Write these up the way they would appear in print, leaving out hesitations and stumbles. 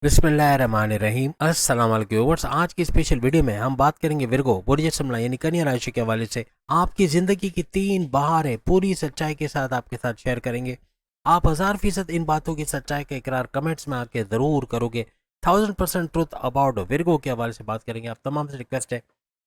बिस्मिल्लाहिर्रहमानिर्रहीम। अस्सलाम वालेकुम व्यूअर्स। आज की स्पेशल वीडियो में हम बात करेंगे विर्गो बोरियत समला यानी कन्या राशि के हवाले से आपकी ज़िंदगी की 3 बहारें पूरी सच्चाई के साथ आपके साथ शेयर करेंगे। आप 1000% इन बातों की सच्चाई का इकरार कमेंट्स में आके ज़रूर करोगे। 1000% ट्रुथ अबाउट विर्गो के हवाले से बात करेंगे। आप तमाम से रिक्वेस्ट है,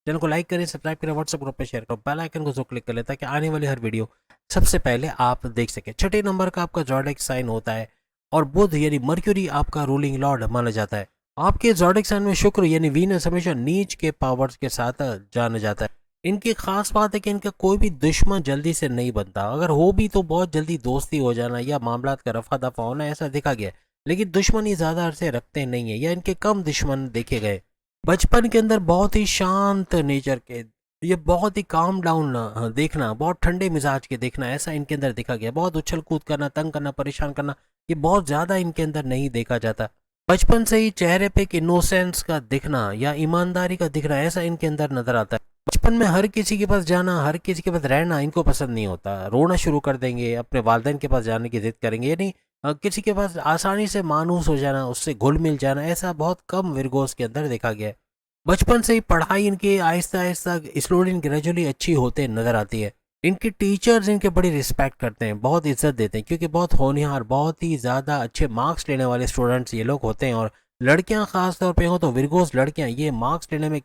चैनल को लाइक करें, सब्सक्राइब करें, व्हाट्सएप ग्रुप पर शेयर करो, बेल आइकन को जो क्लिक कर लें ताकि आने वाली हर वीडियो सबसे पहले आप देख सकें। छठे नंबर का आपका जॉडिक साइन होता है और बुध यानी मर्क्यूरी आपका रूलिंग लॉर्ड माना जाता है। आपके ज़ोडिक साइन में शुक्र यानी वीनस हमेशा नीच के पावर्स के साथ जाना जाता है। इनकी खास बात है कि इनका कोई भी दुश्मन जल्दी से नहीं बनता, अगर हो भी तो बहुत जल्दी दोस्ती हो जाना या मामलात का रफा दफा होना ऐसा देखा गया। लेकिन दुश्मनी ज़्यादा अरसे रखते नहीं है या इनके कम दुश्मन देखे गए। बचपन के अंदर बहुत ही शांत नेचर के, ये बहुत ही काम डाउन देखना, बहुत ठंडे मिजाज के देखना ऐसा इनके अंदर देखा गया। बहुत उछल कूद करना, तंग करना, परेशान करना ये बहुत ज़्यादा इनके अंदर नहीं देखा जाता। बचपन से ही चेहरे पे एक इनोसेंस का दिखना या ईमानदारी का दिखना ऐसा इनके अंदर नजर आता है। बचपन में हर किसी के पास जाना, हर किसी के पास रहना इनको पसंद नहीं होता। रोना शुरू कर देंगे, अपने वालिदैन के पास जाने की जिद करेंगे, यानी किसी के पास आसानी से मानूस हो जाना, उससे घुल मिल जाना ऐसा बहुत कम विरगोस के अंदर देखा गया है। बचपन से ही पढ़ाई इनकी आहिस्ता आहिस्ता स्लोली ग्रेजुअली अच्छी होते नजर आती है। इनके टीचर्स इनके बड़ी रिस्पेक्ट करते हैं, बहुत इज्जत देते हैं क्योंकि बहुत होनहार, बहुत ही ज़्यादा अच्छे मार्क्स लेने वाले स्टूडेंट्स ये लोग होते हैं। और लड़कियां खास तौर पे हो तो विरगोस लड़कियां ये मार्क्स लेने में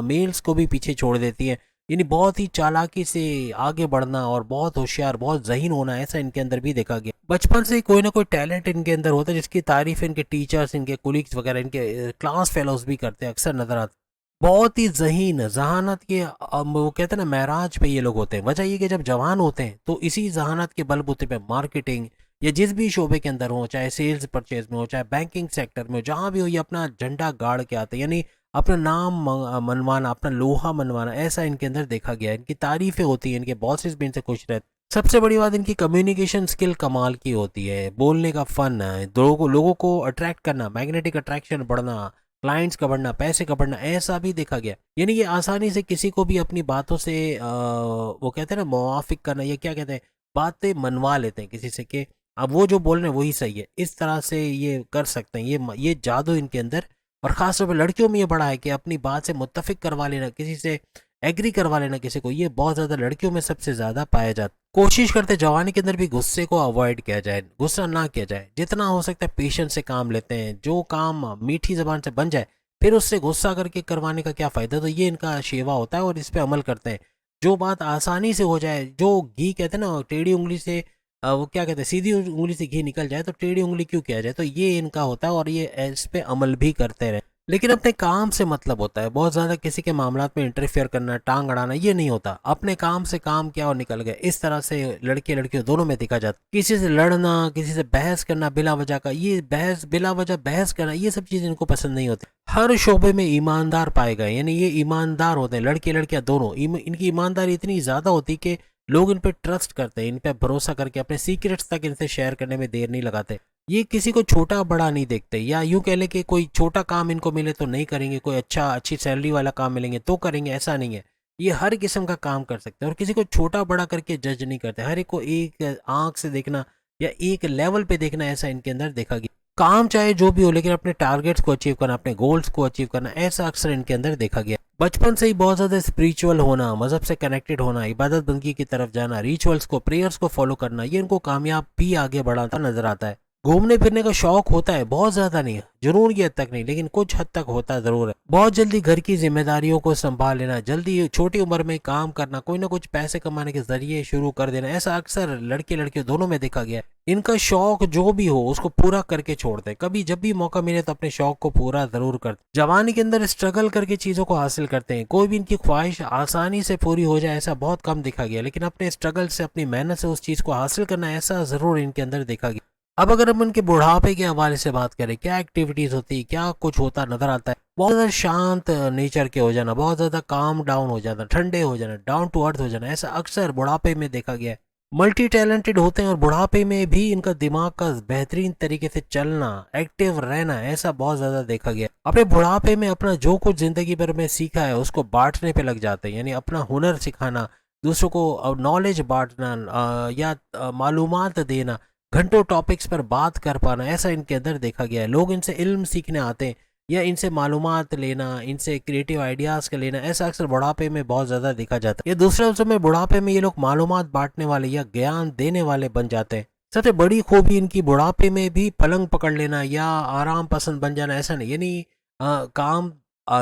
मेल्स को भी पीछे छोड़ देती हैं। यानी बहुत ही चालाकी से आगे बढ़ना और बहुत होशियार, बहुत जहीन होना ऐसा इनके अंदर भी देखा गया। बचपन से ही कोई ना कोई टैलेंट इनके अंदर होता है जिसकी तारीफ इनके टीचर्स, इनके कोलीग्स वगैरह, इनके क्लास फेलोज भी करते हैं, अक्सर नजर आते हैं। बहुत ही ज़हीन ज़हानत के वो कहते हैं ना महराज पे ये लोग होते हैं। वजह ये कि जब जवान होते हैं तो इसी ज़हानत के बलबूते पे मार्केटिंग या जिस भी शोबे के अंदर हो, चाहे सेल्स परचेज में हो, चाहे बैंकिंग सेक्टर में हो, जहाँ भी हो ये अपना झंडा गाड़ के आते हैं। यानी अपना नाम मनवाना, अपना लोहा मनवाना ऐसा इनके अंदर देखा गया है। इनकी तारीफें होती हैं, इनके बॉसेस भी इनसे खुश रहते हैं। सबसे बड़ी बात इनकी कम्युनिकेशन स्किल कमाल की होती है, बोलने का फन है, लोगों को अट्रैक्ट करना, मैग्नेटिक अट्रैक्शन बढ़ना, क्लाइंट्स का बढ़ना, पैसे का बढ़ना ऐसा भी देखा गया। यानी ये आसानी से किसी को भी अपनी बातों से वो कहते हैं ना मुआफिक करना, ये क्या कहते हैं, बातें मनवा लेते हैं किसी से कि अब वो जो बोल रहे हैं वही सही है, इस तरह से ये कर सकते हैं। ये जादू इनके अंदर, और खास तौर पर लड़कियों में ये बड़ा है कि अपनी बात से मुत्तफिक करवा लेना, किसी से एग्री करवा लेना किसी को, ये बहुत ज़्यादा लड़कियों में सबसे ज़्यादा पाया जाता है। कोशिश करते जवानी के अंदर भी गुस्से को अवॉइड किया जाए, गुस्सा ना किया जाए, जितना हो सकता है पेशेंस से काम लेते हैं। जो काम मीठी जबान से बन जाए फिर उससे गुस्सा करके करवाने का क्या फ़ायदा, तो ये इनका शेवा होता है और इस पे अमल करते हैं। जो बात आसानी से हो जाए, जो घी कहते हैं ना टेढ़ी उंगली से वो क्या कहते हैं, सीधी उंगली से घी निकल जाए तो टेढ़ी उंगली क्यों किया जाए, तो ये इनका होता है और ये इस पे अमल भी करते रहे। लेकिन अपने काम से मतलब होता है, बहुत ज़्यादा किसी के मामलात में इंटरफेयर करना, टांग अड़ाना ये नहीं होता। अपने काम से काम किया और निकल गए, इस तरह से लड़के लड़कियों दोनों में देखा जाता है। किसी से लड़ना, किसी से बहस करना बिला वजह का, ये बहस बिला वजह बहस करना ये सब चीज़ें इनको पसंद नहीं होती। हर शोबे में ईमानदार पाए गए, यानी ये ईमानदार होते हैं, लड़के लड़कियां दोनों। इनकी ईमानदारी इतनी ज़्यादा होती है कि लोग इन पे ट्रस्ट करते हैं, इन पे भरोसा करके अपने सीक्रेट्स तक इनसे शेयर करने में देर नहीं लगाते। ये किसी को छोटा बड़ा नहीं देखते, या यूं कह लें कि कोई छोटा काम इनको मिले तो नहीं करेंगे, कोई अच्छी सैलरी वाला काम मिलेंगे तो करेंगे, ऐसा नहीं है। ये हर किस्म का काम कर सकते हैं और किसी को छोटा बड़ा करके जज नहीं करते। हर एक को एक आंख से देखना या एक लेवल पे देखना ऐसा इनके अंदर देखा गया। काम चाहे जो भी हो लेकिन अपने टारगेट्स को अचीव करना, अपने गोल्स को अचीव करना ऐसा अक्सर इनके अंदर देखा गया। बचपन से ही बहुत ज़्यादा स्पिरिचुअल होना, मज़हब से कनेक्टेड होना, इबादत बंदगी की तरफ जाना, रिचुअल्स को, प्रेयर्स को फॉलो करना, ये इनको कामयाब भी आगे बढ़ाता नजर आता है। घूमने फिरने का शौक होता है, बहुत ज़्यादा नहीं है, जुनून की हद तक नहीं लेकिन कुछ हद तक होता ज़रूर है। बहुत जल्दी घर की जिम्मेदारियों को संभाल लेना, जल्दी छोटी उम्र में काम करना, कोई ना कुछ पैसे कमाने के जरिए शुरू कर देना, ऐसा अक्सर लड़के लड़कियों दोनों में देखा गया है। इनका शौक जो भी हो उसको पूरा करके छोड़ते हैं, कभी जब भी मौका मिले तो अपने शौक को पूरा जरूर करते हैं। जवानी के अंदर स्ट्रगल करके चीज़ों को हासिल करते हैं। कोई भी इनकी ख्वाहिश आसानी से पूरी हो जाए ऐसा बहुत कम देखा गया, लेकिन अपने स्ट्रगल से, अपनी मेहनत से उस चीज़ को हासिल करना ऐसा ज़रूर इनके अंदर देखा गया। अब अगर हम उनके बुढ़ापे के हवाले से बात करें, क्या एक्टिविटीज़ होती है, क्या कुछ होता नजर आता है। बहुत ज़्यादा शांत नेचर के हो जाना, बहुत ज़्यादा काम डाउन हो जाना, ठंडे हो जाना, डाउन टू अर्थ हो जाना, ऐसा अक्सर बुढ़ापे में देखा गया है। मल्टी टैलेंटेड होते हैं और बुढ़ापे में भी इनका दिमाग का बेहतरीन तरीके से चलना, एक्टिव रहना ऐसा बहुत ज़्यादा देखा गया। अपने बुढ़ापे में अपना जो कुछ ज़िंदगी भर में सीखा है उसको बांटने पे लग जाते हैं, यानी अपना हुनर सिखाना, दूसरों को नॉलेज बांटना या मालूमात देना, घंटों टॉपिक्स पर बात कर पाना, ऐसा इनके अंदर देखा गया है। लोग इनसे इल्म सीखने आते हैं या इनसे मालूमात लेना, इनसे क्रिएटिव आइडियाज़ का लेना, ऐसा अक्सर बुढ़ापे में बहुत ज़्यादा देखा जाता है। ये दूसरे लफ्ज़ों में बुढ़ापे में ये लोग मालूमात बांटने वाले या ज्ञान देने वाले बन जाते हैं। सबसे बड़ी खूबी इनकी बुढ़ापे में भी पलंग पकड़ लेना या आराम पसंद बन जाना, ऐसा नहीं। यानी काम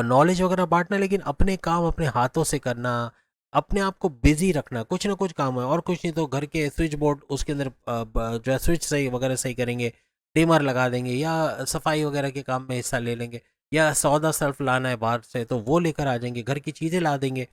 नॉलेज वगैरह बांटना, लेकिन अपने काम अपने हाथों से करना, अपने आप को बिजी रखना, कुछ ना कुछ काम है और कुछ नहीं तो घर के स्विच बोर्ड उसके अंदर जो है स्विच सही वगैरह सही करेंगे, डिमर लगा देंगे या सफाई वगैरह के काम में हिस्सा ले लेंगे, या सौदा सर्फ लाना है बाहर से तो वो लेकर आ जाएंगे, घर की चीज़ें ला देंगे।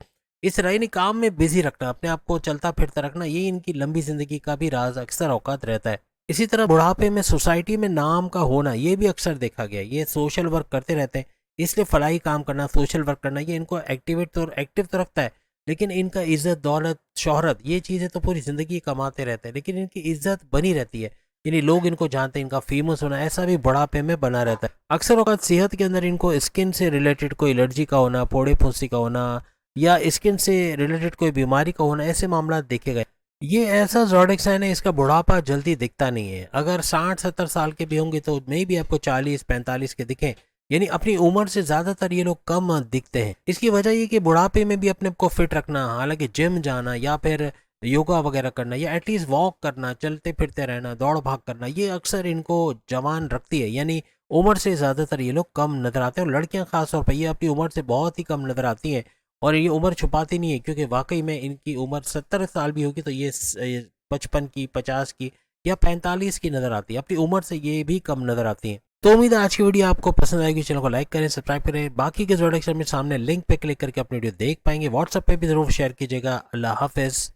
इस तरह यानी काम में बिजी रखना, अपने आप को चलता फिरता रखना, ये इनकी लंबी ज़िंदगी का भी राज अक्सर औकात रहता है। इसी तरह बुढ़ापे में सोसाइटी में नाम का होना, ये भी अक्सर देखा गया है। ये सोशल वर्क करते रहते हैं, इसलिए फलाही काम करना, सोशल वर्क करना, ये इनको एक्टिव तो रखता है। लेकिन इनका इज्जत, दौलत, शोहरत, ये चीज़ें तो पूरी ज़िंदगी कमाते रहते हैं, लेकिन इनकी इज्जत बनी रहती है। यानी लोग इनको जानते हैं, इनका फेमस होना ऐसा भी बुढ़ापे में बना रहता है। अक्सर औक़ात सेहत के अंदर इनको स्किन से रिलेटेड कोई एलर्जी का होना, फोड़े फुंसी का होना या स्किन से रिलेटेड कोई बीमारी का होना, ऐसे मामला देखे गए। ये ऐसा ज़ोडिएक साइन है, इसका बुढ़ापा जल्दी दिखता नहीं है। अगर 60-70 साल के भी होंगे तो मे भी आपको 40-45 के दिखें, यानी अपनी उम्र से ज़्यादातर ये लोग कम दिखते हैं। इसकी वजह ये कि बुढ़ापे में भी अपने को फिट रखना, हालांकि जिम जाना या फिर योगा वगैरह करना या एटलीस्ट वॉक करना, चलते फिरते रहना, दौड़ भाग करना, ये अक्सर इनको जवान रखती है। यानी उम्र से ज़्यादातर ये लोग कम नजर आते हैं और लड़कियां खास तौर पर ये अपनी उम्र से बहुत ही कम नजर आती हैं और ये उम्र छुपाती नहीं है, क्योंकि वाकई में इनकी उम्र 70 साल भी होगी तो ये 55 की, 50 की या 45 की नज़र आती है। अपनी उम्र से ये भी कम नज़र आती हैं। तो उम्मीद है आज की वीडियो आपको पसंद आएगी। चैनल को लाइक करें, सब्सक्राइब करें। बाकी के ज़ोडिएक साइन में सामने लिंक पे क्लिक करके अपनी वीडियो देख पाएंगे। व्हाट्सएप पे भी ज़रूर शेयर कीजिएगा। अल्लाह हाफिज़।